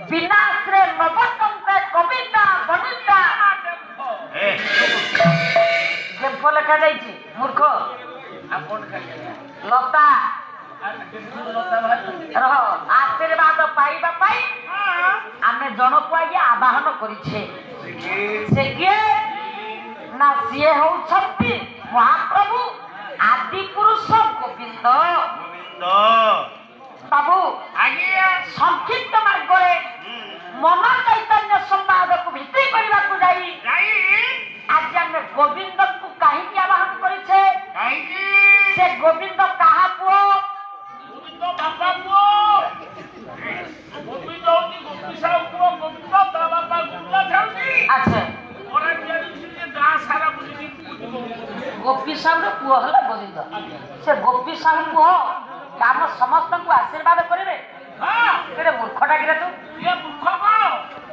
ବିନାଶରେ ନବତନ୍ତ୍ର କବିତା ବନିତା ଯେମ୍ଫ ଲେଖା ଯାଇଛି ମୂର୍ଖ ଲତା ରହ ଆଶୀର୍ବାଦ ପାଇବା ପାଇଁ ଆମେ ଜଣକୁ ଆଜ୍ଞା ଆବାହନ କରିଛେ। ସେ କିଏ ନା ସିଏ ହଉଛନ୍ତି ମହାପ୍ରଭୁ ଆଦି ପୁରୁଷ ଗୋବିନ୍ଦ ବାବୁ। ସଂକ୍ଷିପ୍ତ ମାର୍ଗରେ ମନ ଚୈତନ୍ୟ ସମ୍ବାଦକୁ ଭିତ୍ତି କରିବାକୁ ଯାଇ ଆଜି ଆମେ ଗୋବିନ୍ଦଙ୍କୁ କାହିଁକି ଆବାହନ କରିଛେ? ସେ ଗୋବିନ୍ଦ କାହା ପୁଅ? ବାପା ପୁଅ ଗୋବିନ୍ଦ ହଉଛି ଗୋପୀ ସାହୁ ପୁଅ ଗୋବିନ୍ଦ ତା ବାପା ଗୁଣ୍ଡା ଥାଉଛି। ଆଚ୍ଛା ଗାଁ ସାରା ବୁଲିକି ଗୋପୀ ସାହୁର ପୁଅ ହେଲା ଗୋବିନ୍ଦ। ସେ ଗୋପୀ ସାହୁ ପୁଅ ଆମ ସମସ୍ତଙ୍କୁ ଆଶୀର୍ବାଦ କରିବେ। କେଡ଼େ ମୂର୍ଖଟା କିରେ ତୁ? ଇଏ ମୂର୍ଖ କଣ?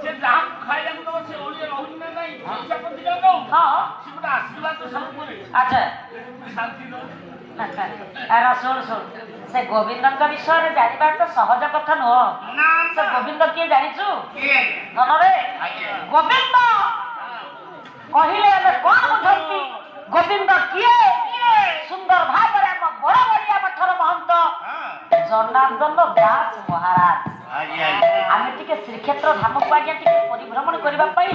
ସେ ଯାହାକୁ ଖାଇବାକୁ ଦବ ସେ ଓଳିଏ ରହୁଛି ନା ନାଇଁ ପଇସା ପତି ଦଉ ହଁ ସେ ଗୋଟେ ଆଶୀର୍ବାଦ ସବୁ କରେ ଆଚ୍ଛା ଶାନ୍ତି ଦଉ। ଶୁଣ ଶୁଣ ସେ ଗୋବିନ୍ଦଙ୍କ ବିଷୟରେ ଜାଣିବା ତ ସହଜ କଥା ନୁହଁ। ସେ ଗୋବିନ୍ଦ କିଏ ଜାଣିଛୁ? ମନରେ ଗୋବିନ୍ଦ କହିଲେ ଆମେ କଣ ବୁଝନ୍ତି? ଗୋବିନ୍ଦ କିଏ? ସୁନ୍ଦର ଭାବରେ ଆମ ବଡ ବଡିଆ ମଠର ମହନ୍ତ ଜନାର୍ଦ୍ଦନ ଦାସ ମହାରାଜ। ଆମେ ଟିକେ ଶ୍ରୀକ୍ଷେତ୍ର ଧାମକୁ ଆଜ୍ଞା ଟିକେ ପରିଭ୍ରମଣ କରିବା ପାଇଁ